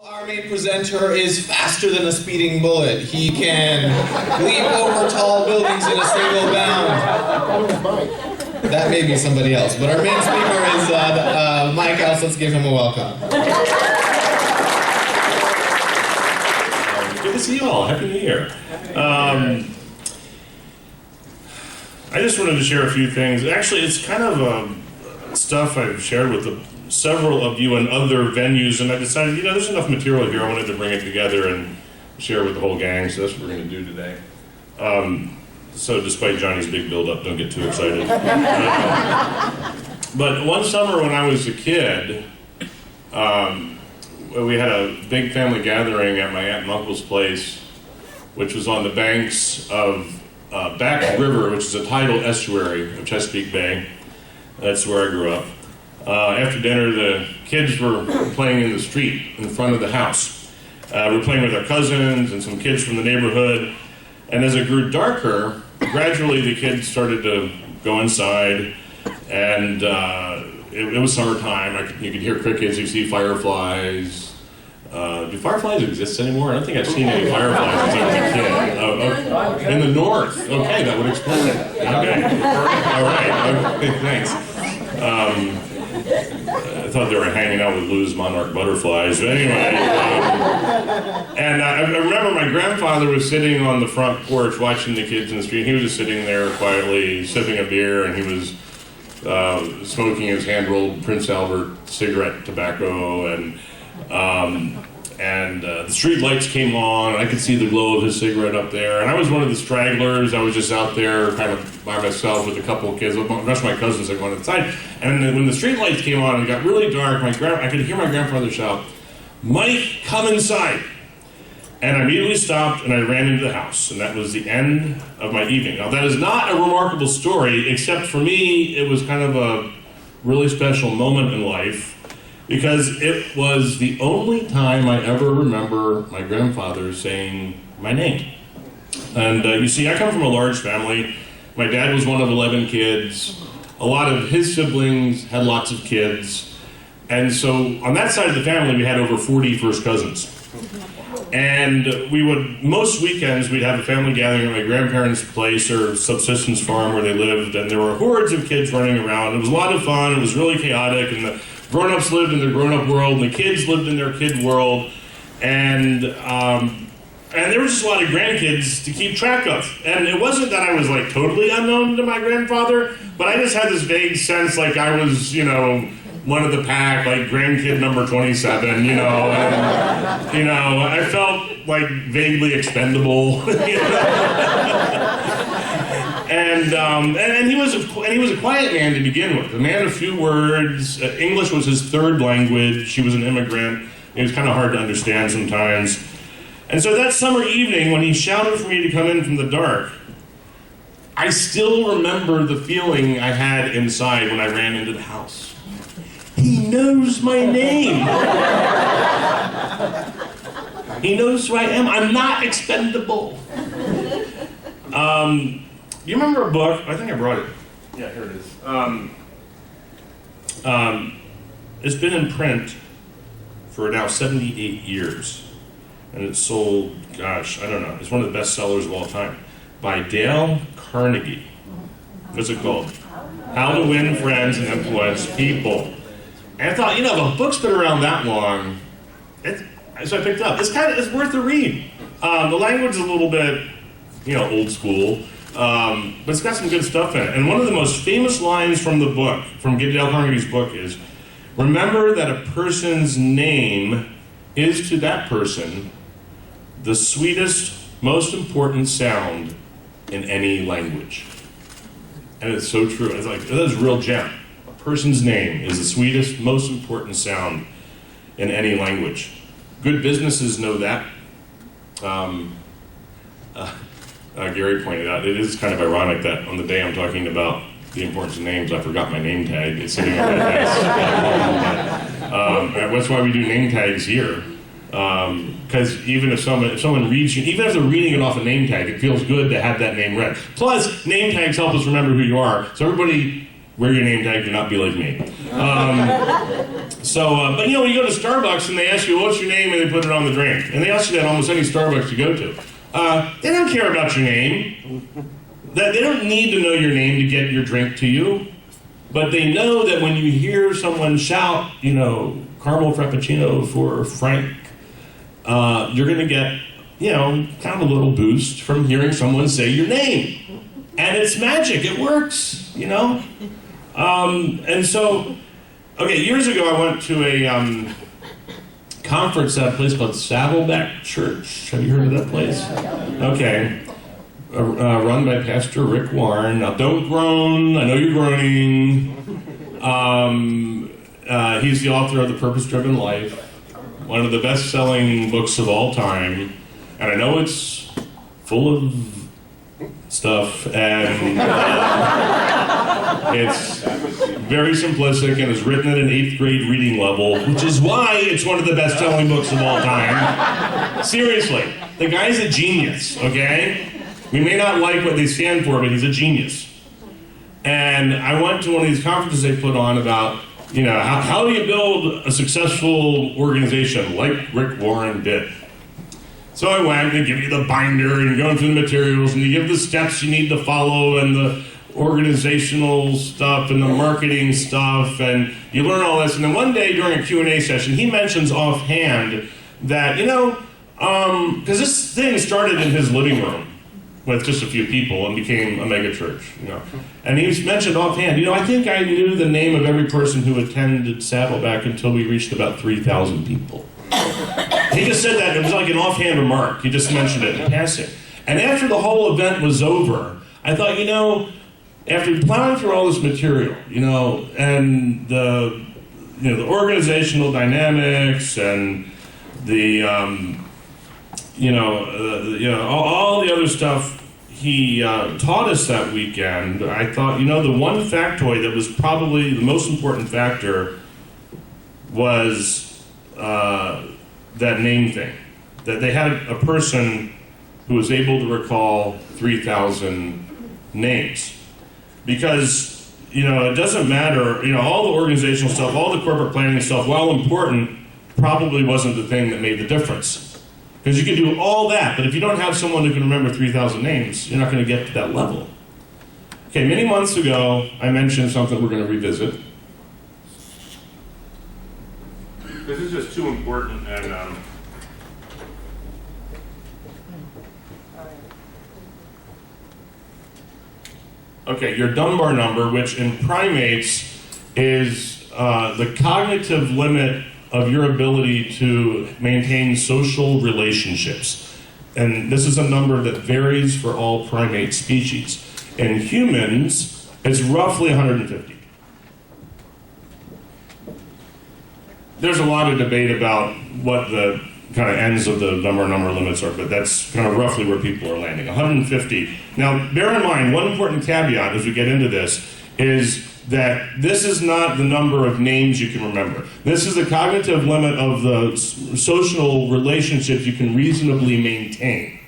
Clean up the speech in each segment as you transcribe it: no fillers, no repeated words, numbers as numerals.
Our main presenter is faster than a speeding bullet. He can leap over tall buildings in a single bound. That may be somebody else, but our main speaker is Mike House. Let's give him a welcome. Good to see you all. Happy New Year. I just wanted to share a few things. Actually, it's kind of stuff I've shared with several of you in other venues, and I decided, there's enough material here. I wanted to bring it together and share with the whole gang, so that's what we're going to do today. So despite Johnny's big build-up, don't get too excited. But one summer when I was a kid, we had a big family gathering at my aunt and uncle's place, which was on the banks of Back River, which is a tidal estuary of Chesapeake Bay. That's where I grew up. After dinner, the kids were playing in the street in front of the house. We were playing with our cousins and some kids from the neighborhood. And as it grew darker, gradually the kids started to go inside. And it was summertime. You could hear crickets, you see fireflies. Do fireflies exist anymore? I don't think I've seen any fireflies since I was a kid. In the north. Okay, that would explain it. Okay. All right. Okay, thanks. I thought they were hanging out with Lou's monarch butterflies. But anyway, and I remember my grandfather was sitting on the front porch watching the kids in the street. He was just sitting there quietly sipping a beer, and he was smoking his hand-rolled Prince Albert cigarette tobacco, and the street lights came on, and I could see the glow of his cigarette up there. And I was one of the stragglers. I was just out there kind of by myself with a couple of kids. The rest of my cousins had gone inside. And then when the street lights came on and it got really dark, I could hear my grandfather shout, "Mike, come inside!" And I immediately stopped and I ran into the house. And that was the end of my evening. Now, that is not a remarkable story, except for me, it was kind of a really special moment in life, because it was the only time I ever remember my grandfather saying my name. And you see, I come from a large family. My dad was one of 11 kids. A lot of his siblings had lots of kids. And so on that side of the family, we had over 40 first cousins. And most weekends, we'd have a family gathering at my grandparents' place or subsistence farm where they lived, and there were hordes of kids running around. It was a lot of fun. It was really chaotic, and the grown-ups lived in their grown-up world, and the kids lived in their kid world, and there was just a lot of grandkids to keep track of. And it wasn't that I was like totally unknown to my grandfather, but I just had this vague sense like I was, one of the pack, like grandkid number 27, and, I felt like vaguely expendable. And he was a quiet man to begin with, a man of few words. English was his third language. He was an immigrant. It was kind of hard to understand sometimes. And so that summer evening, when he shouted for me to come in from the dark, I still remember the feeling I had inside when I ran into the house. He knows my name. He knows who I am. I'm not expendable. You remember a book? I think I brought it. Yeah, here it is. It's been in print for now 78 years. And it's sold, gosh, I don't know. It's one of the best sellers of all time. By Dale Carnegie. What's it called? How to Win Friends and Influence People. And I thought, if a book's been around that long, so I picked it up. It's worth a read. The language is a little bit, old school. But it's got some good stuff in it. And one of the most famous lines from the book, from Dale Carnegie's book, is, remember that a person's name is to that person the sweetest, most important sound in any language. And it's so true. It's like, that is a real gem. A person's name is the sweetest, most important sound in any language. Good businesses know that. Gary pointed out, it is kind of ironic that on the day I'm talking about the importance of names, I forgot my name tag. It's sitting on my desk. That's why we do name tags here. Because even if someone reads you, even if they're reading it off a name tag, it feels good to have that name read. Plus, name tags help us remember who you are. So everybody wear your name tag, do not be like me. But you know, when you go to Starbucks and they ask you, what's your name, and they put it on the drink. And they ask you that almost any Starbucks you go to. They don't care about your name. They don't need to know your name to get your drink to you. But they know that when you hear someone shout, you know, caramel frappuccino for Frank, you're going to get, you know, kind of a little boost from hearing someone say your name. And it's magic. It works, you know? And so, okay, years ago I went to a conference at a place called Saddleback Church. Have you heard of that place? Okay. Run by Pastor Rick Warren. Now, don't groan. I know you're groaning. He's the author of The Purpose-Driven Life, one of the best-selling books of all time. And I know it's full of stuff, and it's very simplistic and is written at an 8th grade reading level, which is why it's one of the best-selling books of all time. Seriously, the guy's a genius, okay? We may not like what they stand for, but he's a genius. And I went to one of these conferences they put on about, you know, how do you build a successful organization like Rick Warren did? So I went, and they give you the binder, and you're going through the materials, and you give the steps you need to follow, and the organizational stuff, and the marketing stuff, and you learn all this. And then one day during a Q&A session, he mentions offhand that, you know, because this thing started in his living room with just a few people and became a mega church, you know. And he mentioned offhand, you know, I think I knew the name of every person who attended Saddleback until we reached about 3,000 people. He just said that, it was like an offhand remark. He just mentioned it in passing. And after the whole event was over, I thought, you know, after plowing through all this material, you know, and the organizational dynamics and the, all the other stuff he taught us that weekend, I thought, you know, the one factoid that was probably the most important factor was that name thing. That they had a person who was able to recall 3,000 names. Because, you know, it doesn't matter, you know, all the organizational stuff, all the corporate planning stuff, while important, probably wasn't the thing that made the difference. Because you can do all that, but if you don't have someone who can remember 3,000 names, you're not going to get to that level. Okay, many months ago, I mentioned something we're going to revisit. This is just too important, and okay, your Dunbar number, which in primates is the cognitive limit of your ability to maintain social relationships. And this is a number that varies for all primate species. In humans, it's roughly 150. There's a lot of debate about what the kind of ends of the number limits are, but that's kind of roughly where people are landing, 150. Now, bear in mind, one important caveat as we get into this is that this is not the number of names you can remember. This is the cognitive limit of the social relationships you can reasonably maintain.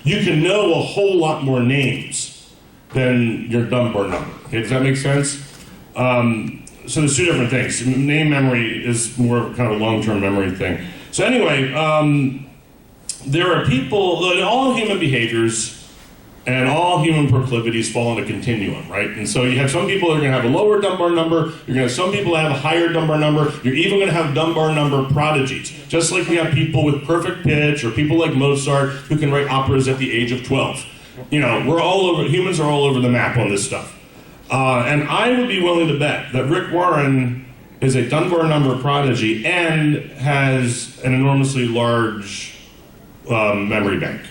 You can know a whole lot more names than your Dunbar number. Okay, does that make sense? So there's two different things. Name memory is more of kind of a long-term memory thing. So anyway, there are people, all human behaviors and all human proclivities fall on a continuum, right? And so you have some people that are going to have a lower Dunbar number, you're going to have some people that have a higher Dunbar number, you're even going to have Dunbar number prodigies. Just like we have people with perfect pitch or people like Mozart who can write operas at the age of 12. You know, we're all over, humans are all over the map on this stuff. And I would be willing to bet that Rick Warren is a Dunbar number prodigy and has an enormously large memory bank.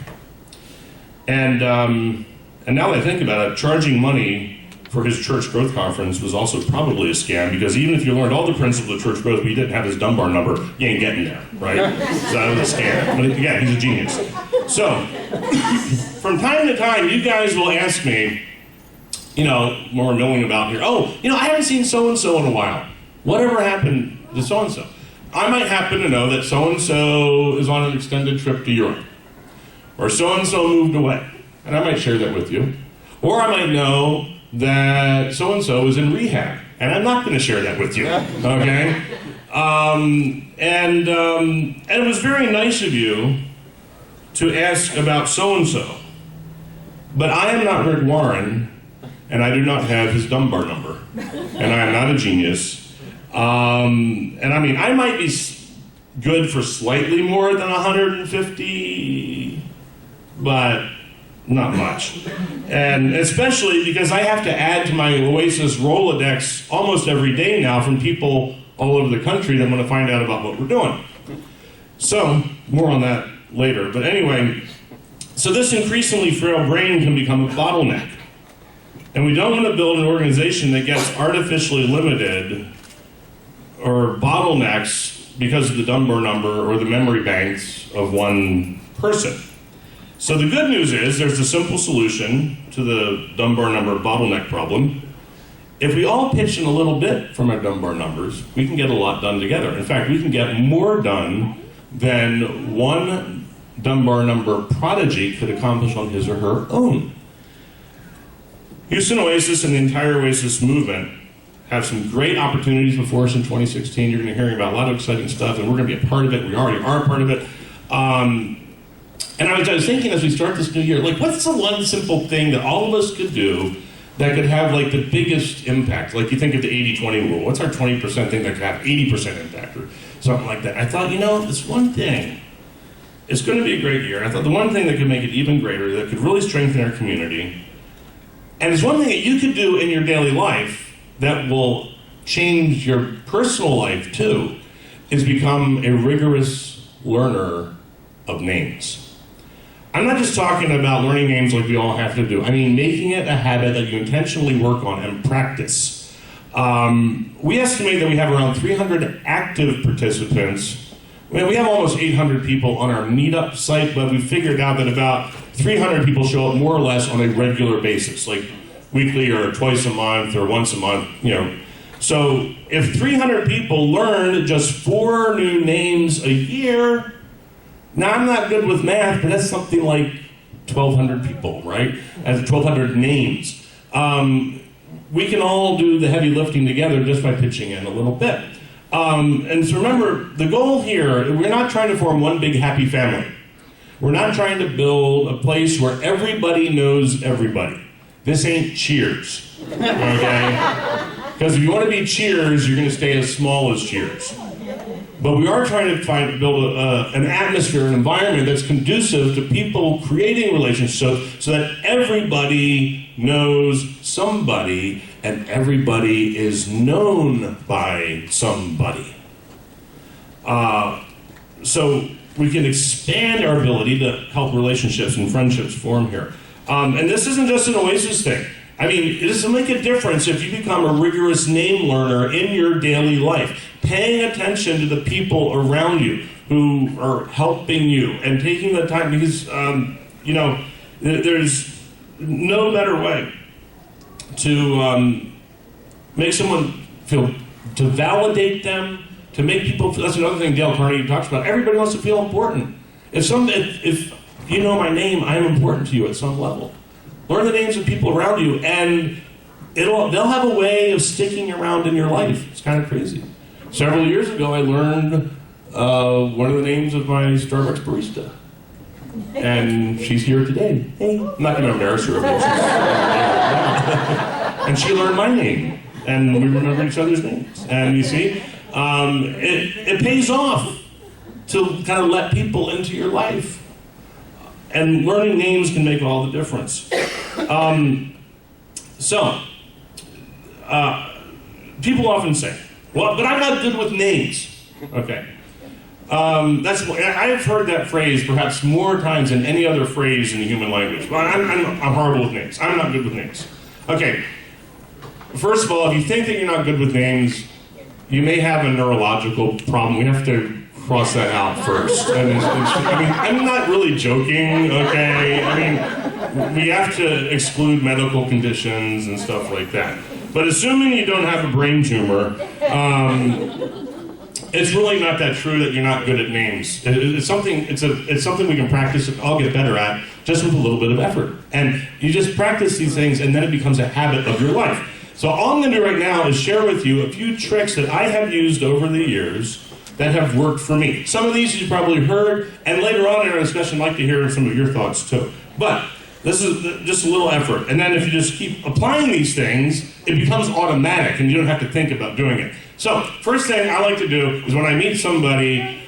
And now that I think about it, charging money for his church growth conference was also probably a scam, because even if you learned all the principles of church growth, but you didn't have his Dunbar number, you ain't getting there, right? So that was a scam. But again, he's a genius. So, from time to time, you guys will ask me, you know, when we're milling about here, oh, you know, I haven't seen so-and-so in a while. Whatever happened to so-and-so? I might happen to know that so-and-so is on an extended trip to Europe. Or so-and-so moved away. And I might share that with you. Or I might know that so-and-so is in rehab. And I'm not going to share that with you, okay? And it was very nice of you to ask about so-and-so. But I am not Rick Warren, and I do not have his Dunbar number. And I am not a genius. And I mean, I might be good for slightly more than 150, but not much. And especially because I have to add to my Oasis Rolodex almost every day now from people all over the country that want to find out about what we're doing. So, more on that later. But anyway, so this increasingly frail brain can become a bottleneck. And we don't want to build an organization that gets artificially limited or bottlenecks because of the Dunbar number or the memory banks of one person. So the good news is there's a simple solution to the Dunbar number bottleneck problem. If we all pitch in a little bit from our Dunbar numbers, we can get a lot done together. In fact, we can get more done than one Dunbar number prodigy could accomplish on his or her own. Houston Oasis and the entire Oasis movement have some great opportunities before us in 2016. You're going to be hearing about a lot of exciting stuff, and we're going to be a part of it. We already are a part of it. And I was thinking as we start this new year, like, what's the one simple thing that all of us could do that could have, like, the biggest impact? Like, you think of the 80-20 rule. What's our 20% thing that could have 80% impact or something like that? I thought, this one thing, it's going to be a great year. And I thought the one thing that could make it even greater, that could really strengthen our community, and it's one thing that you could do in your daily life that will change your personal life, too, is become a rigorous learner of names. I'm not just talking about learning names like we all have to do. I mean, making it a habit that you intentionally work on and practice. We estimate that we have around 300 active participants. We have almost 800 people on our meetup site, but we figured out that about 300 people show up more or less on a regular basis, like weekly or twice a month or once a month, So if 300 people learn just 4 new names a year, now, I'm not good with math, but that's something like 1,200 people, right? As 1,200 names. We can all do the heavy lifting together just by pitching in a little bit. And so remember, the goal here, we're not trying to form one big happy family. We're not trying to build a place where everybody knows everybody. This ain't Cheers, okay? Because if you want to be Cheers, you're going to stay as small as Cheers. But we are trying to build an atmosphere, an environment that's conducive to people creating relationships so that everybody knows somebody and everybody is known by somebody. So we can expand our ability to help relationships and friendships form here. And this isn't just an Oasis thing. I mean, it doesn't make a difference if you become a rigorous name learner in your daily life, paying attention to the people around you who are helping you and taking the time, because, there's no better way to make someone feel, to validate them, to make people feel. That's another thing Dale Carnegie talks about. Everybody wants to feel important. If you know my name, I am important to you at some level. Learn the names of people around you, and they'll have a way of sticking around in your life. It's kind of crazy. Several years ago, I learned one of the names of my Starbucks barista. And she's here today. Hey. I'm not going to embarrass her. And she learned my name. And we remember each other's names. And you see, it pays off to kind of let people into your life. And learning names can make all the difference. People often say, well, but I'm not good with names. Okay. I've heard that phrase perhaps more times than any other phrase in the human language. Well, I'm horrible with names. I'm not good with names. Okay. First of all, if you think that you're not good with names, you may have a neurological problem. We have to cross that out first. I'm not really joking, okay? We have to exclude medical conditions and stuff like that. But assuming you don't have a brain tumor, it's really not that true that you're not good at names. It's something we can practice and all get better at just with a little bit of effort. And you just practice these things and then it becomes a habit of your life. So all I'm going to do right now is share with you a few tricks that I have used over the years that have worked for me. Some of these you probably heard, and later on in our discussion I'd like to hear some of your thoughts too. But this is just a little effort. And then if you just keep applying these things, it becomes automatic and you don't have to think about doing it. So, first thing I like to do is when I meet somebody,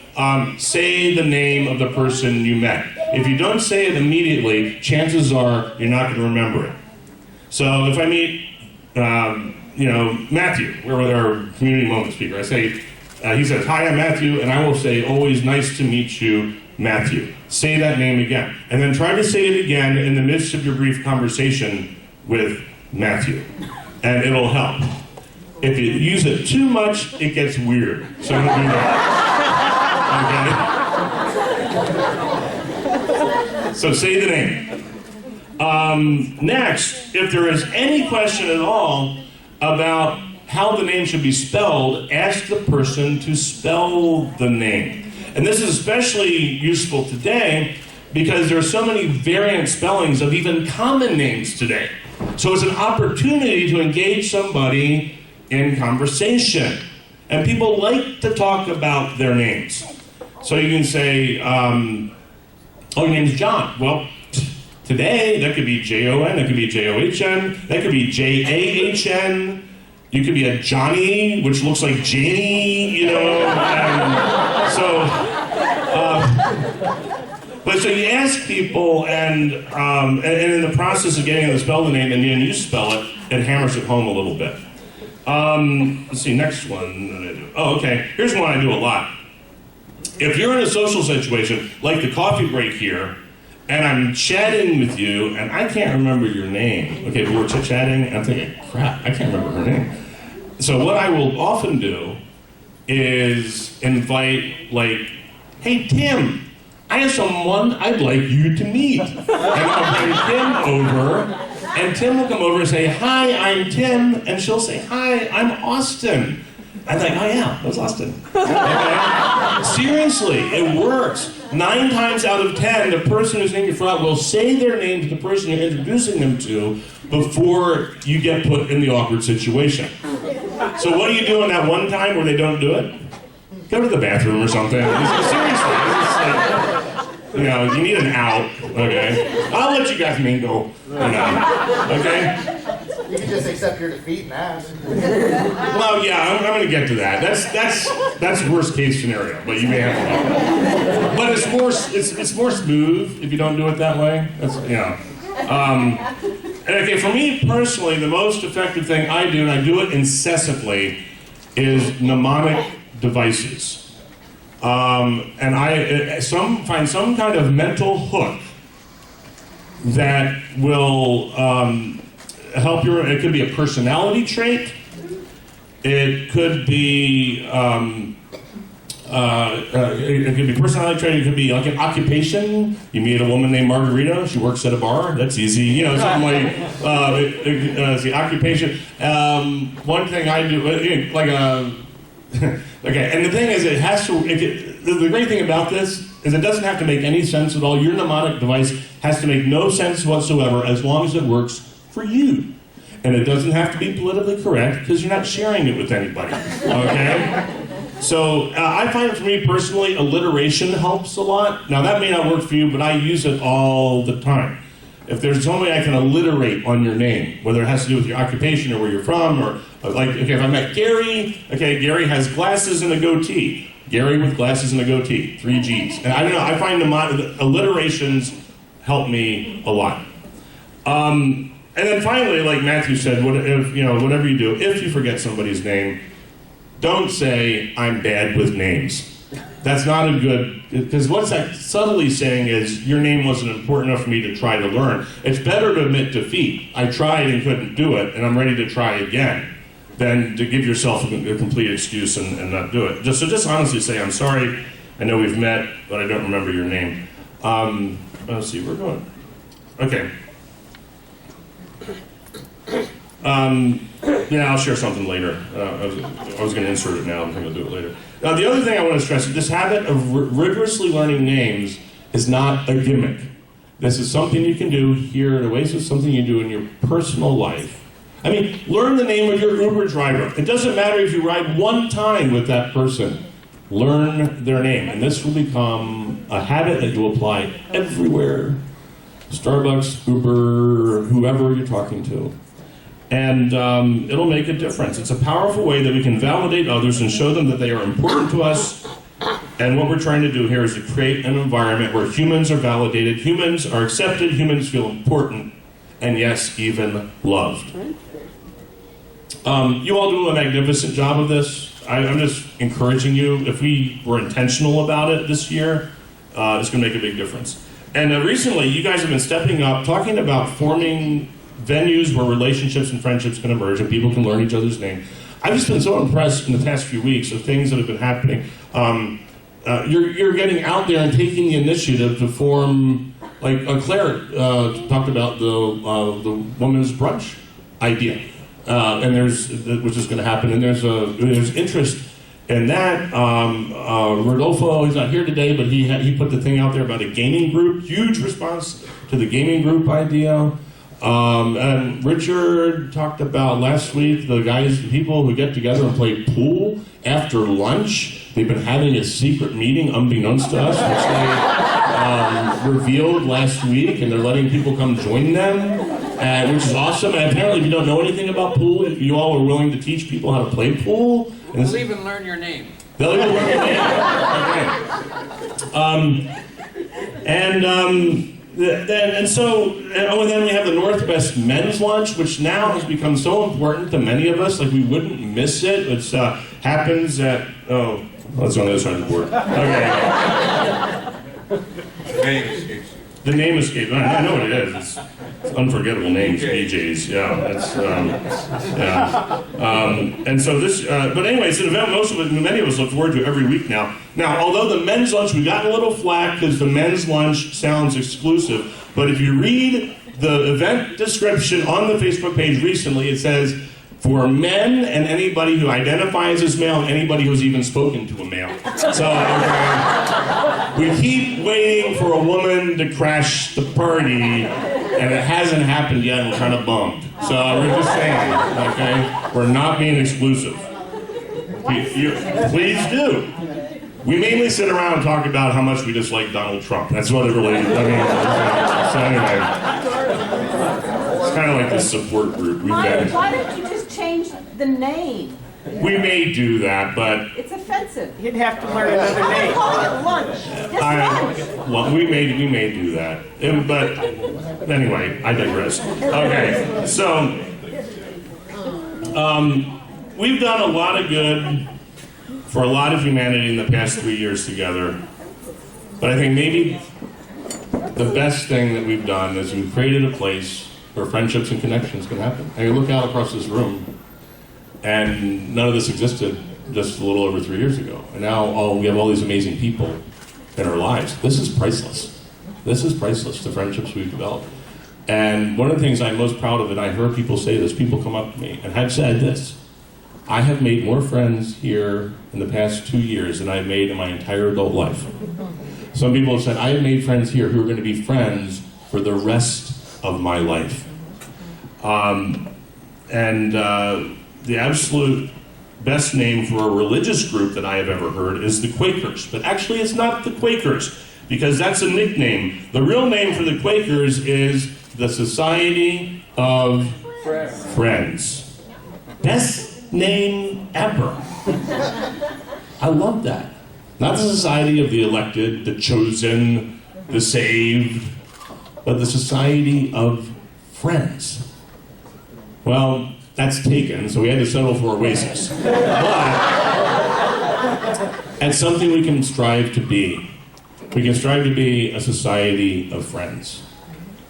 say the name of the person you met. If you don't say it immediately, chances are you're not going to remember it. So if I meet, Matthew, we're with our community moment speaker, I say, he says, "Hi, I'm Matthew," and I will say, "Always nice to meet you, Matthew." Say that name again. And then try to say it again in the midst of your brief conversation with Matthew. And it'll help. If you use it too much, it gets weird. So don't do that. Okay? So say the name. Next, if there is any question at all about how the name should be spelled, ask the person to spell the name. And this is especially useful today because there are so many variant spellings of even common names today. So it's an opportunity to engage somebody in conversation. And people like to talk about their names. So you can say, "Oh, your name's John." Well, today that could be Jon, that could be John, that could be Jahn. You could be a Johnny, which looks like Janie, But so you ask people, and in the process of getting them to spell the name, and then you spell it, it hammers it home a little bit. Let's see, next one. Oh, okay. Here's one I do a lot. If you're in a social situation, like the coffee break here, and I'm chatting with you, and I can't remember your name. Okay, but we're chit-chatting, and I'm thinking, crap, I can't remember her name. So what I will often do is invite, like, "Hey, Tim, I have someone I'd like you to meet." And I'll bring Tim over, and Tim will come over and say, "Hi, I'm Tim," and she'll say, "Hi, I'm Austin." I'm like, "Oh yeah, that's Austin." Okay? Seriously, it works. 9 times out of 10, the person who's named you front will say their name to the person you're introducing them to before you get put in the awkward situation. So what do you do in that one time where they don't do it? Go to the bathroom or something. Seriously, you need an out, okay? I'll let you guys mingle, okay? You can just accept your defeat and ask. Well, yeah, I'm going to get to that. That's worst case scenario, but you may have to. But it's more smooth if you don't do it that way. And okay, for me personally, the most effective thing I do, and I do it incessantly, is mnemonic devices. And I find some kind of mental hook that will help it could be a personality trait. It could be personality trait. It could be like an occupation. You meet a woman named Margarita. She works at a bar. That's easy. Something like the occupation. One thing I do, like a. Okay, and the thing is, it has to. The great thing about this is it doesn't have to make any sense at all. Your mnemonic device has to make no sense whatsoever as long as it works for you. And it doesn't have to be politically correct because you're not sharing it with anybody. Okay? So I find for me personally, alliteration helps a lot. Now that may not work for you, but I use it all the time. If there's some way I can alliterate on your name, whether it has to do with your occupation or where you're from, or like, okay, if I met Gary, okay, Gary has glasses and a goatee. Gary with glasses and a goatee, 3 G's. And I don't know, I find the alliterations help me a lot. And then finally, like Matthew said, whatever you do, if you forget somebody's name, don't say, "I'm bad with names." That's not a good, because what's that subtly saying is, your name wasn't important enough for me to try to learn. It's better to admit defeat. I tried and couldn't do it, and I'm ready to try again, than to give yourself a complete excuse and not do it. Just honestly say, "I'm sorry, I know we've met, but I don't remember your name." Let's see, we're going. Okay. Yeah, I'll share something later. I was going to insert it now. I'm going to do it later. Now, the other thing I want to stress is this habit of rigorously learning names is not a gimmick. This is something you can do here at Oasis, something you do in your personal life. I mean, learn the name of your Uber driver. It doesn't matter if you ride one time with that person. Learn their name, and this will become a habit that you apply everywhere. Starbucks, Uber, whoever you're talking to. And it'll make a difference. It's a powerful way that we can validate others and show them that they are important to us. And what we're trying to do here is to create an environment where humans are validated, humans are accepted, humans feel important, and yes, even loved. You all do a magnificent job of this. I'm just encouraging you, if we were intentional about it this year, it's going to make a big difference. And recently, you guys have been stepping up, talking about forming venues where relationships and friendships can emerge and people can learn each other's name. I've just been so impressed in the past few weeks of things that have been happening. You're getting out there and taking the initiative to form, like Claire talked about the women's brunch idea, and which is going to happen, and there's interest in that. Rodolfo, he's not here today, but he put the thing out there about a gaming group. Huge response to the gaming group idea. And Richard talked about last week the people who get together and play pool after lunch. They've been having a secret meeting unbeknownst to us, which they revealed last week, and they're letting people come join them, which is awesome. And apparently, if you don't know anything about pool, you all are willing to teach people how to play pool. And They'll even learn your name. They'll even learn your name. And then we have the Northwest Men's Lunch, which now has become so important to many of us, like we wouldn't miss it. It happens at, that's on the other side of the board. Okay. The name escapes. I know what it is. It's unforgettable names, BJ's. Yeah, and so this, but anyway, it's an event many of us look forward to every week now. Now, although the men's lunch, we got a little flack because the men's lunch sounds exclusive, but if you read the event description on the Facebook page recently, it says, for men and anybody who identifies as male and anybody who's even spoken to a male. So, we keep waiting for a woman to crash the party, and it hasn't happened yet, and we're kind of bummed. So we're just saying, okay? We're not being exclusive. Please do. We mainly sit around and talk about how much we dislike Donald Trump. That's what it really, so anyway. It's kind of like this support group. Why don't you just change the name? We may do that, but It's offensive. You'd have to learn another Why name. call it lunch? Just lunch. we may do that. But anyway, I digress. Okay, so we've done a lot of good for a lot of humanity in the past 3 years together. But I think maybe the best thing that we've done is we've created a place where friendships and connections can happen. And you look out across this room, and none of this existed just a little over 3 years ago. And now we have all these amazing people in our lives. This is priceless. This is priceless, the friendships we've developed. And one of the things I'm most proud of, and I heard people say this, people come up to me and have said this, I have made more friends here in the past 2 years than I've made in my entire adult life. Some people have said, I have made friends here who are going to be friends for the rest of my life. The absolute best name for a religious group that I have ever heard is the Quakers. But actually, it's not the Quakers, because that's a nickname. The real name for the Quakers is the Society of Friends. Best name ever. I love that. Not the Society of the Elected, the Chosen, the Saved, but the Society of Friends. Well, that's taken, so we had to settle for Oasis. But it's something we can strive to be. We can strive to be a society of friends.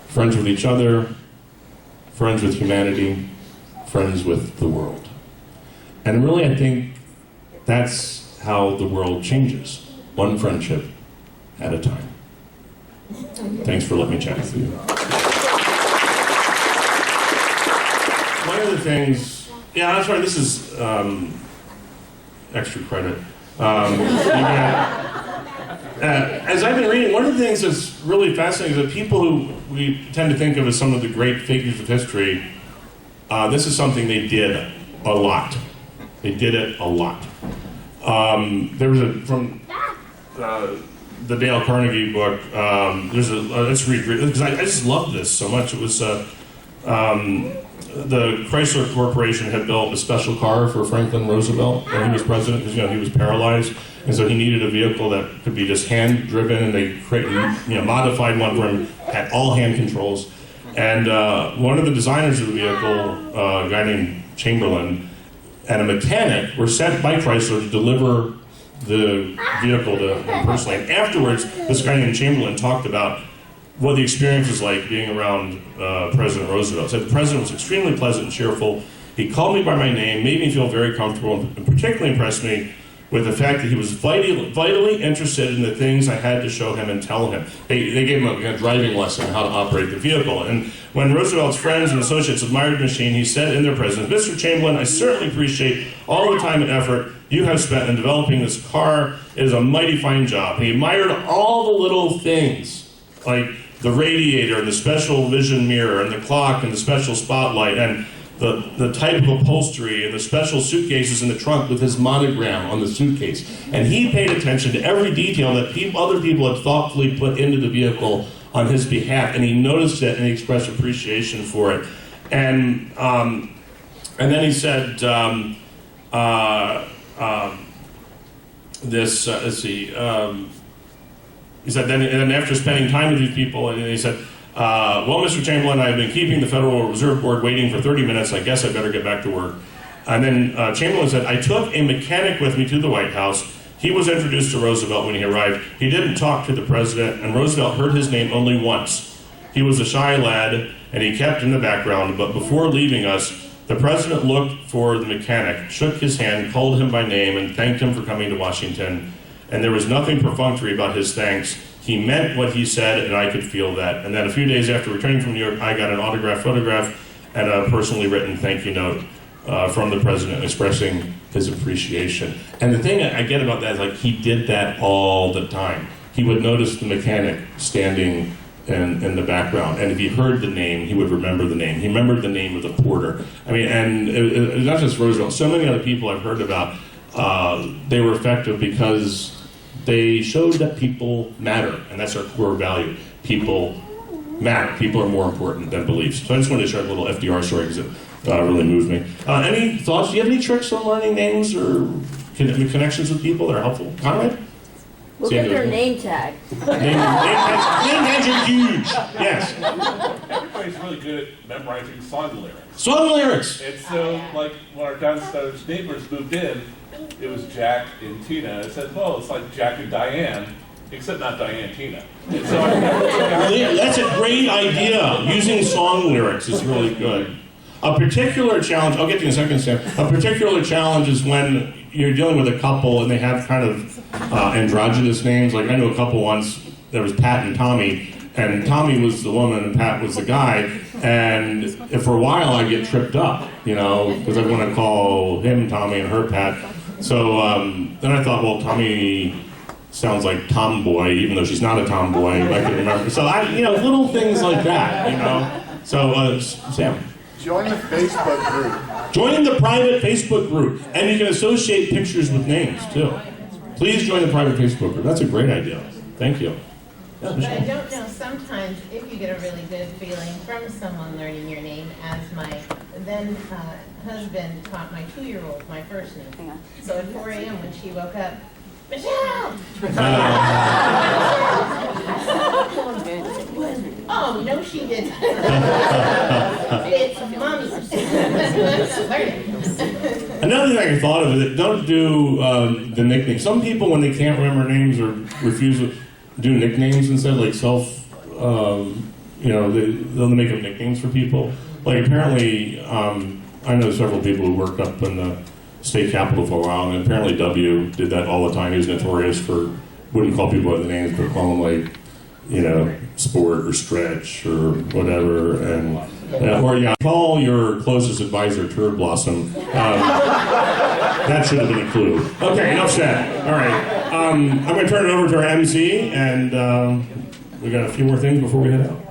Friends with each other, friends with humanity, friends with the world. And really, I think that's how the world changes, one friendship at a time. Thanks for letting me chat with you. one of the things, yeah, that's right. This is extra credit. As I've been reading, one of the things that's really fascinating is that people who we tend to think of as some of the great figures of history, this is something they did a lot. They did it a lot. There was from the Dale Carnegie book. There's let's read because I just love this so much. It was the Chrysler Corporation had built a special car for Franklin Roosevelt when he was president because he was paralyzed, and so he needed a vehicle that could be just hand driven, and they created modified one for him, had all hand controls. And one of the designers of the vehicle, a guy named Chamberlain, and a mechanic were sent by Chrysler to deliver the vehicle to him personally. And afterwards, this guy named Chamberlain talked about what the experience was like being around President Roosevelt. Said the president was extremely pleasant and cheerful. He called me by my name, made me feel very comfortable, and particularly impressed me with the fact that he was vitally interested in the things I had to show him and tell him. They gave him a driving lesson, how to operate the vehicle. And when Roosevelt's friends and associates admired the machine, he said in their presence, "Mr. Chamberlain, I certainly appreciate all the time and effort you have spent in developing this car. It is a mighty fine job." And he admired all the little things, like the radiator and the special vision mirror and the clock and the special spotlight and the type of upholstery and the special suitcases in the trunk with his monogram on the suitcase. And he paid attention to every detail that other people had thoughtfully put into the vehicle on his behalf, and he noticed it and he expressed appreciation for it. And then he said, he said, then after spending time with these people, and he said, well, Mr. Chamberlain, I've been keeping the Federal Reserve Board waiting for 30 minutes. I guess I better get back to work. And then Chamberlain said, I took a mechanic with me to the White House. He was introduced to Roosevelt when he arrived. He didn't talk to the president, and Roosevelt heard his name only once. He was a shy lad, and he kept in the background, but before leaving us, the president looked for the mechanic, shook his hand, called him by name, and thanked him for coming to Washington. And there was nothing perfunctory about his thanks. He meant what he said, and I could feel that. And then a few days after returning from New York, I got an autographed photograph and a personally written thank you note from the president expressing his appreciation. And the thing I get about that is, like, he did that all the time. He would notice the mechanic standing in the background, and if he heard the name, he would remember the name. He remembered the name of the porter. I mean, and it not just Roosevelt. So many other people I've heard about, they were effective because they showed that people matter, and that's our core value. People matter. People are more important than beliefs. So I just wanted to share a little FDR story because it really moved me. Any thoughts? Do you have any tricks on learning names or connections with people that are helpful? Conrad? Look at their name tag. Name tags are huge. Yes. Everybody's really good at memorizing song lyrics. Song lyrics. And so, like, when our downstairs neighbors moved in, it was Jack and Tina. I said, well, it's like Jack and Diane, except not Diane Tina. And so That's a great idea. Using song lyrics is really good. A particular challenge, I'll get to you in a second, Sam. A particular challenge is when you're dealing with a couple and they have kind of androgynous names. Like, I knew a couple once, there was Pat and Tommy, and Tommy was the woman and Pat was the guy. And if for a while I'd get tripped up, because I want to call him Tommy and her Pat. So then I thought, well, Tommy sounds like tomboy, even though she's not a tomboy. I can remember. So little things like that, So, Sam. Join the Facebook group. Join the private Facebook group, and you can associate pictures with names too. Please join the private Facebook group. That's a great idea. Thank you. But I don't know, sometimes if you get a really good feeling from someone learning your name, as my then husband taught my 2-year-old my first name. So at 4 a.m. when she woke up, Michelle! Oh, no, she didn't. It's Mommy. Another thing I thought of is that don't do the nickname. Some people, when they can't remember names or refuse to do nicknames instead, like they'll make up nicknames for people. Like, apparently, I know several people who worked up in the state capitol for a while, and apparently W did that all the time. He was notorious for, wouldn't call people by the names, but call them, like, Sport or Stretch or whatever. And Or yeah, call your closest advisor Turd Blossom. That should have been a clue. Okay, enough said. All right, I'm going to turn it over to our MC, and we got a few more things before we head out.